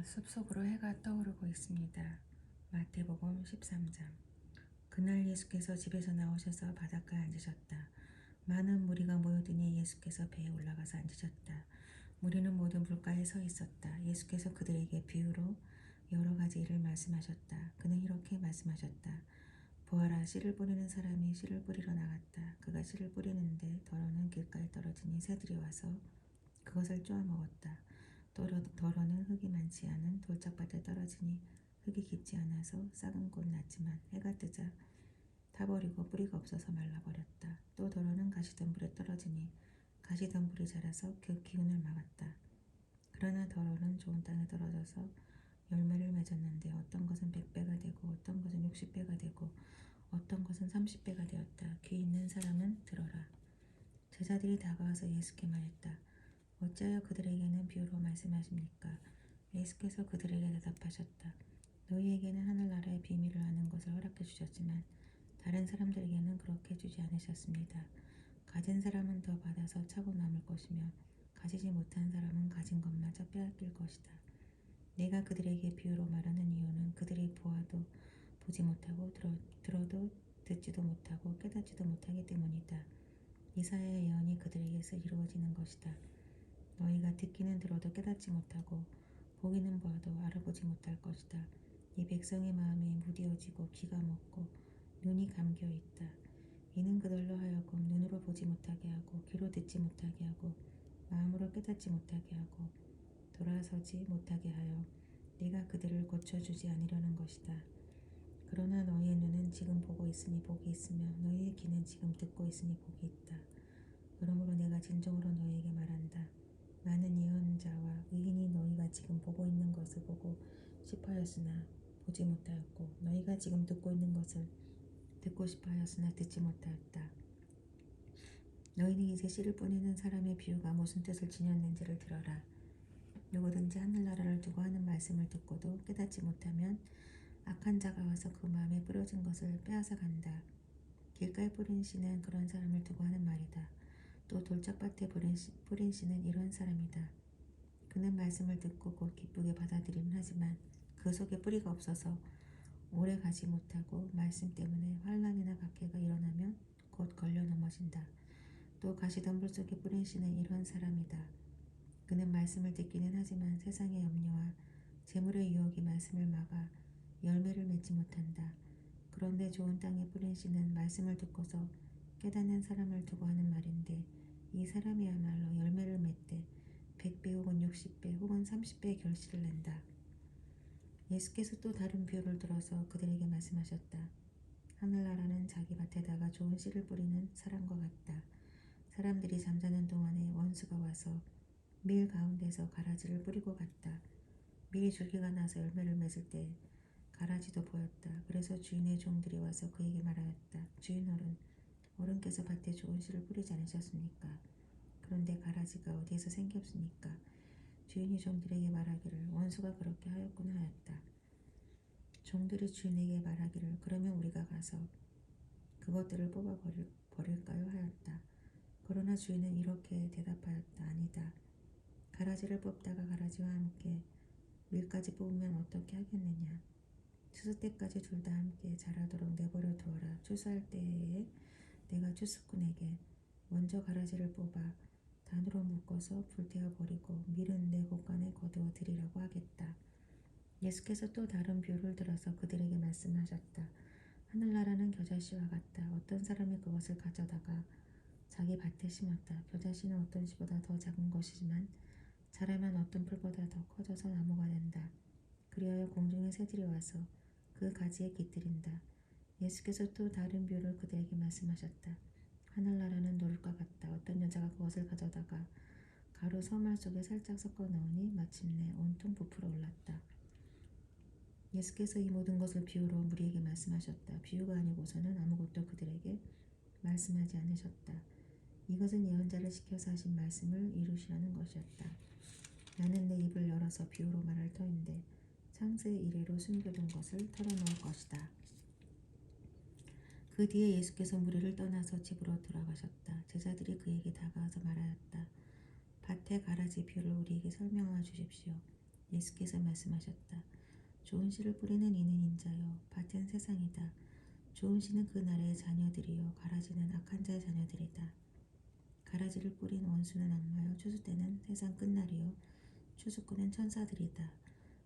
숲속으로 해가 떠오르고 있습니다. 마태복음 13장. 그날 예수께서 집에서 나오셔서 바닷가에 앉으셨다. 많은 무리가 모여드니 예수께서 배에 올라가서 앉으셨다. 무리는 모두 물가에 서 있었다. 예수께서 그들에게 비유로 여러 가지 일을 말씀하셨다. 그는 이렇게 말씀하셨다. 보아라, 씨를 뿌리는 사람이 씨를 뿌리러 나갔다. 그가 씨를 뿌리는데 더러는 길가에 떨어지니 새들이 와서 그것을 쪼아 먹었다. 더러는 흙이 많지 않은 돌짝밭에 떨어지니 흙이 깊지 않아서 싹은 곧 났지만 해가 뜨자 타버리고 뿌리가 없어서 말라버렸다. 또 더러는 가시덤불에 떨어지니 가시덤불이 자라서 그 기운을 막았다. 그러나 더러는 좋은 땅에 떨어져서 열매를 맺었는데 어떤 것은 100배가 되고 어떤 것은 60배가 되고 어떤 것은 30배가 되었다. 귀 있는 사람은 들어라. 제자들이 다가와서 예수께 말했다. 어찌하여 그들에게는 비유로 말씀하십니까? 예수께서 그들에게 대답하셨다. 너희에게는 하늘나라의 비밀을 아는 것을 허락해 주셨지만 다른 사람들에게는 그렇게 주지 않으셨습니다. 가진 사람은 더 받아서 차고 남을 것이며 가지지 못한 사람은 가진 것마저 빼앗길 것이다. 내가 그들에게 비유로 말하는 이유는 그들이 보아도 보지 못하고 들어도 듣지도 못하고 깨닫지도 못하기 때문이다. 이사야의 예언이 그들에게서 이루어지는 것이다. 너희가 듣기는 들어도 깨닫지 못하고 보기는 보아도 알아보지 못할 것이다. 이 백성의 마음이 무디어지고 귀가 먹고 눈이 감겨 있다. 이는 그들로 하여금 눈으로 보지 못하게 하고 귀로 듣지 못하게 하고 마음으로 깨닫지 못하게 하고 돌아서지 못하게 하여 네가 그들을 고쳐주지 아니려는 것이다. 그러나 너희의 눈은 지금 보고 있으니 복이 있으며 너희의 귀는 지금 듣고 있으니 복이 있다. 그러므로 내가 진정으로 너희에게 말한다. 많은 예언자와 의인이 너희가 지금 보고 있는 것을 보고 싶어하였으나 보지 못하였고 너희가 지금 듣고 있는 것을 듣고 싶어하였으나 듣지 못하였다. 너희는 이제 씨를 뿌리는 사람의 비유가 무슨 뜻을 지녔는지를 들어라. 누구든지 하늘나라를 두고 하는 말씀을 듣고도 깨닫지 못하면 악한 자가 와서 그 마음에 뿌려진 것을 빼앗아 간다. 길가에 뿌린 씨는 그런 사람을 두고 하는 말이다. 또 돌짝밭에 뿌린 씨는 이런 사람이다. 그는 말씀을 듣고 곧 기쁘게 받아들이는 하지만 그 속에 뿌리가 없어서 오래 가지 못하고 말씀 때문에 환난이나 박해가 일어나면 곧 걸려 넘어진다. 또 가시덤불 속에 뿌린 씨는 이런 사람이다. 그는 말씀을 듣기는 하지만 세상의 염려와 재물의 유혹이 말씀을 막아 열매를 맺지 못한다. 그런데 좋은 땅에 뿌린 씨는 말씀을 듣고서 깨닫는 사람을 두고 하는 말인데 이 사람이야말로 열매를 맺되 100배 혹은 60배 혹은 30배의 결실을 낸다. 예수께서 또 다른 비유를 들어서 그들에게 말씀하셨다. 하늘나라는 자기 밭에다가 좋은 씨를 뿌리는 사람과 같다. 사람들이 잠자는 동안에 원수가 와서 밀 가운데서 가라지를 뿌리고 갔다. 밀이 줄기가 나서 열매를 맺을 때 가라지도 보였다. 그래서 주인의 종들이 와서 그에게 말하였다. 주인 어른께서 밭에 좋은 씨를 뿌리지 않으셨습니까? 그런데 가라지가 어디에서 생겼습니까? 주인이 종들에게 말하기를 원수가 그렇게 하였구나 하였다. 종들이 주인에게 말하기를 그러면 우리가 가서 그것들을 뽑아 버릴까요? 하였다. 그러나 주인은 이렇게 대답하였다. 아니다. 가라지를 뽑다가 가라지와 함께 밀까지 뽑으면 어떻게 하겠느냐. 추수 때까지 둘 다 함께 자라도록 내버려 두어라. 추수할 때에 내가 추수꾼에게 먼저 가라지를 뽑아 단으로 묶어서 불태워 버리고 밀은 내 곳간에 거두어 드리라고 하겠다. 예수께서 또 다른 비유를 들어서 그들에게 말씀하셨다. 하늘나라는 겨자씨와 같다. 어떤 사람이 그것을 가져다가 자기 밭에 심었다. 겨자씨는 어떤 씨보다 더 작은 것이지만 자라면 어떤 풀보다 더 커져서 나무가 된다. 그리하여 공중의 새들이 와서 그 가지에 깃들인다. 예수께서 또 다른 비유를 그들에게 말씀하셨다. 하늘나라는 노릇과 같다. 어떤 여자가 그것을 가져다가 가루 서말 속에 살짝 섞어 넣으니 마침내 온통 부풀어 올랐다. 예수께서 이 모든 것을 비유로 무리에게 말씀하셨다. 비유가 아니고서는 아무것도 그들에게 말씀하지 않으셨다. 이것은 예언자를 시켜서 하신 말씀을 이루시려는 것이었다. 나는 내 입을 열어서 비유로 말할 터인데 창세 이래로 숨겨둔 것을 털어놓을 것이다. 그 뒤에 예수께서 무리를 떠나서 집으로 돌아가셨다. 제자들이 그에게 다가와서 말하였다. 밭의 가라지 비유를 우리에게 설명하여 주십시오. 예수께서 말씀하셨다. 좋은 씨를 뿌리는 이는 인자요 밭은 세상이다. 좋은 씨는 그 나라의 자녀들이요 가라지는 악한 자의 자녀들이다. 가라지를 뿌린 원수는 악마요 추수때는 세상 끝날이요 추수꾼은 천사들이다.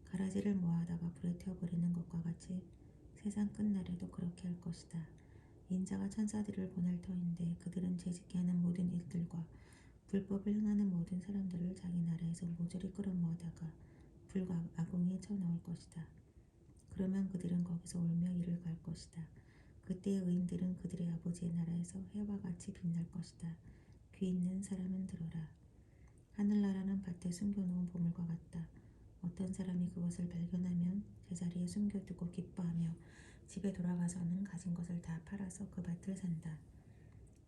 가라지를 모아다가 불에 태워버리는 것과 같이 세상 끝날에도 그렇게 할 것이다. 인자가 천사들을 보낼 터인데 그들은 죄짓게 하는 모든 일들과 불법을 행하는 모든 사람들을 자기 나라에서 모조리 끌어모아다가 불과 아궁이에 쳐넣을 것이다. 그러면 그들은 거기서 울며 이를 갈 것이다. 그때 의인들은 그들의 아버지의 나라에서 해와 같이 빛날 것이다. 귀 있는 사람은 들어라. 하늘나라는 밭에 숨겨놓은 보물과 같다. 어떤 사람이 그것을 발견하면 제자리에 숨겨두고 기뻐하며 집에 돌아가서는 가진 것을 다 팔아서 그 밭을 산다.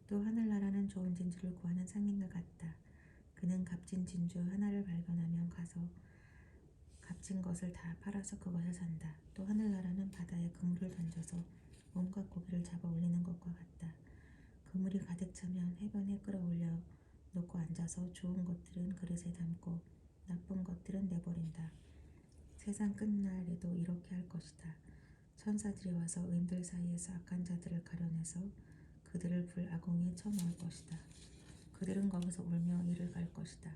또 하늘나라는 좋은 진주를 구하는 상인과 같다. 그는 값진 진주 하나를 발견하면 가서 값진 것을 다 팔아서 그것을 산다. 또 하늘나라는 바다에 그물을 던져서 온갖 고기를 잡아 올리는 것과 같다. 그물이 가득 차면 해변에 끌어올려 놓고 앉아서 좋은 것들은 그릇에 담고 나쁜 것들은 내버린다. 세상 끝날에도 이렇게 할 것이다. 천사들이 와서 의인들 사이에서 악한 자들을 가려내서 그들을 불 아궁이에 쳐넣을 것이다. 그들은 거기서 울며 이를 갈 것이다.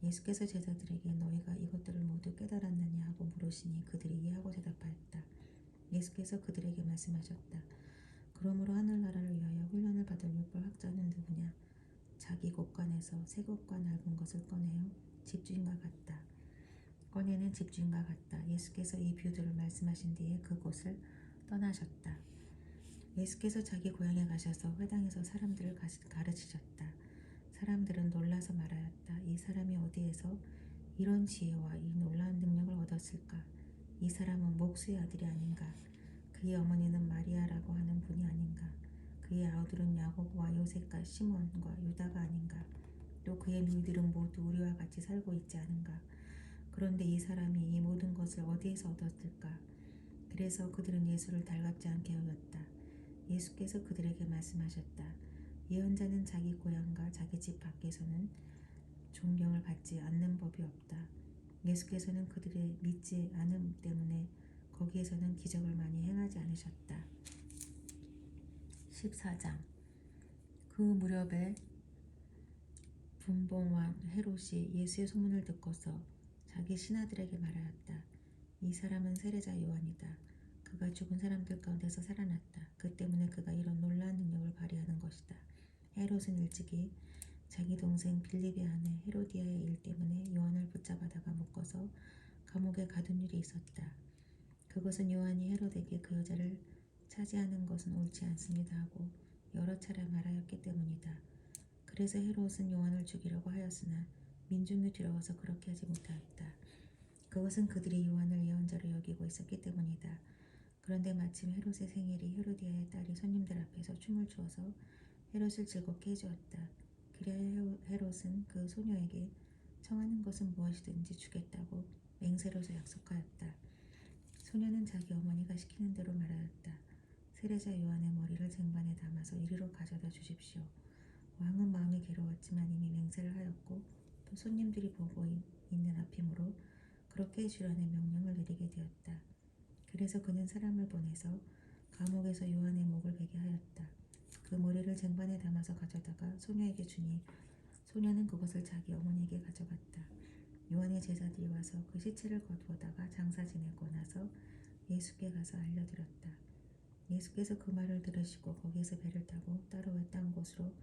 예수께서 제자들에게 너희가 이것들을 모두 깨달았느냐 하고 물으시니 그들이 이해하고 대답하였다. 예수께서 그들에게 말씀하셨다. 그러므로 하늘나라를 위하여 훈련을 받을 율법 학자는 누구냐? 자기 곳간에서 새 것과 낡은 것을 꺼내어 집주인과 같다. 꺼내는 집주인과 같다. 예수께서 이 비유들을 말씀하신 뒤에 그곳을 떠나셨다. 예수께서 자기 고향에 가셔서 회당에서 사람들을 가르치셨다. 사람들은 놀라서 말하였다. 이 사람이 어디에서 이런 지혜와 이 놀라운 능력을 얻었을까? 이 사람은 목수의 아들이 아닌가? 그의 어머니는 마리아라고 하는 분이 아닌가? 그의 아우들은 야고보와 요셉과 시몬과 유다가 아닌가? 또 그의 누이들은 모두 우리와 같이 살고 있지 않은가? 그런데 이 사람이 이 모든 것을 어디에서 얻었을까? 그래서 그들은 예수를 달갑지 않게 여겼다. 예수께서 그들에게 말씀하셨다. 예언자는 자기 고향과 자기 집 밖에서는 존경을 받지 않는 법이 없다. 예수께서는 그들의 믿지 않음 때문에 거기에서는 기적을 많이 행하지 않으셨다. 14장. 그 무렵에 분봉왕 헤롯이 예수의 소문을 듣고서 자기 신하들에게 말하였다. 이 사람은 세례자 요한이다. 그가 죽은 사람들 가운데서 살아났다. 그 때문에 그가 이런 놀라운 능력을 발휘하는 것이다. 헤롯은 일찍이 자기 동생 빌립의 아내 헤로디아의 일 때문에 요한을 붙잡아다가 묶어서 감옥에 가둔 일이 있었다. 그것은 요한이 헤롯에게 그 여자를 차지하는 것은 옳지 않습니다 하고 여러 차례 말하였기 때문이다. 그래서 헤롯은 요한을 죽이려고 하였으나 민중이 두려워서 그렇게 하지 못하였다. 그것은 그들이 요한을 예언자로 여기고 있었기 때문이다. 그런데 마침 헤롯의 생일이 헤로디아의 딸이 손님들 앞에서 춤을 추어서 헤롯을 즐겁게 해주었다. 그래야 헤롯은 그 소녀에게 청하는 것은 무엇이든지 주겠다고 맹세로서 약속하였다. 소녀는 자기 어머니가 시키는 대로 말하였다. 세례자 요한의 머리를 쟁반에 담아서 이리로 가져다 주십시오. 왕은 마음이 괴로웠지만 이미 맹세를 하였고 또 손님들이 보고 있는 앞이므로 그렇게 해주라는 명령을 내리게 되었다. 그래서 그는 사람을 보내서 감옥에서 요한의 목을 베게 하였다. 그 머리를 쟁반에 담아서 가져다가 소녀에게 주니 소녀는 그것을 자기 어머니에게 가져갔다. 요한의 제자들이 와서 그 시체를 거두어다가 장사 지내고 나서 예수께 가서 알려드렸다. 예수께서 그 말을 들으시고 거기에서 배를 타고 따로 외딴 곳으로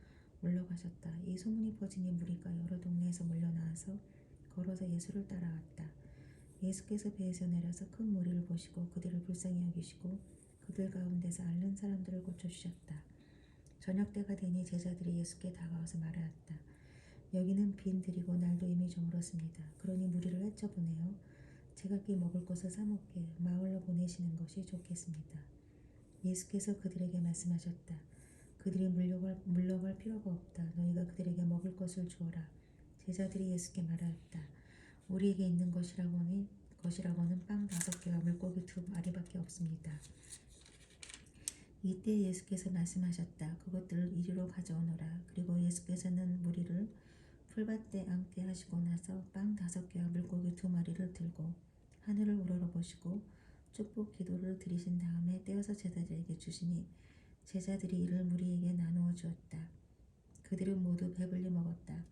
올라가셨다. 이 소문이 퍼지니 무리가 여러 동네에서 몰려나와서 걸어서 예수를 따라왔다. 예수께서 배에서 내려서 큰 무리를 보시고 그들을 불쌍히 여기시고 그들 가운데서 앓는 사람들을 고쳐주셨다. 저녁 때가 되니 제자들이 예수께 다가와서 말하였다. 여기는 빈들이고 날도 이미 저물었습니다. 그러니 무리를 헤쳐보내어 제각기 먹을 것을 사먹게 마을로 보내시는 것이 좋겠습니다. 예수께서 그들에게 말씀하셨다. 그들이 물러갈 필요가 없다. 너희가 그들에게 먹을 것을 주어라. 제자들이 예수께 말하였다. 우리에게 있는 것이라고는 빵 5개와 물고기 2마리밖에 없습니다. 이때 예수께서 말씀하셨다. 그것들을 이리로 가져오너라. 그리고 예수께서는 무리를 풀밭에 앉게 하시고 나서 빵 5개와 물고기 2마리를 들고 하늘을 우러러보시고 축복 기도를 드리신 다음에 떼어서 제자들에게 주시니 제자들이 이를 무리에게 나누어 주었다. 그들은 모두 배불리 먹었다.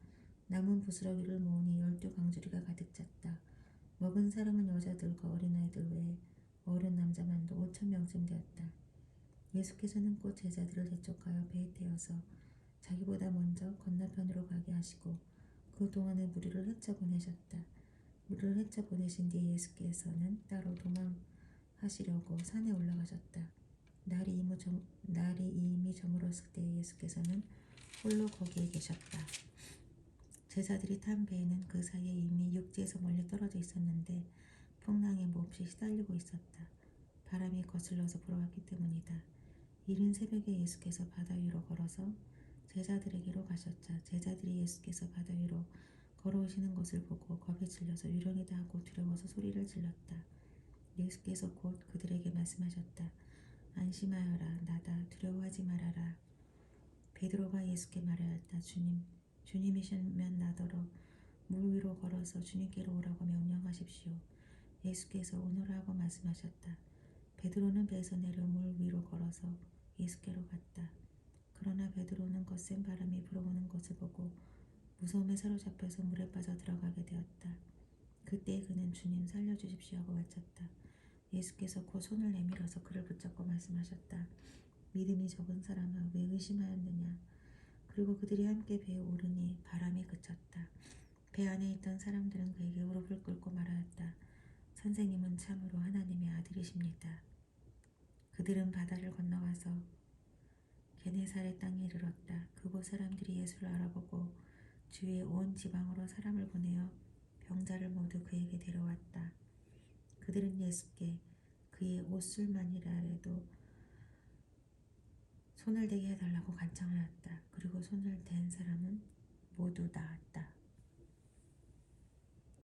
남은 부스러기를 모으니 12광주리가 가득 찼다. 먹은 사람은 여자들과 어린아이들 외에 어른 남자만도 5,000명쯤 되었다. 예수께서는 곧 제자들을 재촉하여 배에 태워서 자기보다 먼저 건너편으로 가게 하시고 그 동안에 무리를 헤쳐 보내셨다. 무리를 헤쳐 보내신 뒤에 예수께서는 따로 도망하시려고 산에 올라가셨다. 날이 이미 저물었을 때 예수께서는 홀로 거기에 계셨다. 제자들이 탄 배는 그 사이에 이미 육지에서 멀리 떨어져 있었는데 풍랑에 몹시 시달리고 있었다. 바람이 거슬러서 불어왔기 때문이다. 이른 새벽에 예수께서 바다 위로 걸어서 제자들에게로 가셨자 제자들이 예수께서 바다 위로 걸어오시는 것을 보고 겁에 질려서 유령이다 하고 두려워서 소리를 질렀다. 예수께서 곧 그들에게 말씀하셨다. 안심하여라. 나다. 두려워하지 말아라. 베드로가 예수께 말하였다. 주님이시면 나더러 물 위로 걸어서 주님께로 오라고 명령하십시오. 예수께서 오너라 하고 말씀하셨다. 베드로는 배에서 내려 물 위로 걸어서 예수께로 갔다. 그러나 베드로는 거센 바람이 불어오는 것을 보고 무서움에 사로잡혀서 물에 빠져 들어가게 되었다. 그때 그는 주님 살려주십시오 하고 외쳤다. 예수께서 곧 손을 내밀어서 그를 붙잡고 말씀하셨다. 믿음이 적은 사람아, 왜 의심하였느냐. 그리고 그들이 함께 배에 오르니 바람이 그쳤다. 배 안에 있던 사람들은 그에게 무릎을 꿇고 말하였다. 선생님은 참으로 하나님의 아들이십니다. 그들은 바다를 건너와서 게네사렛 땅에 이르렀다. 그곳 사람들이 예수를 알아보고 주위의 온 지방으로 사람을 보내어 병자를 모두 그에게 데려왔다. 그들은 예수께 그의 옷술만이라도 손을 대게 해달라고 간청하였다. 그리고 손을 댄 사람은 모두 나았다.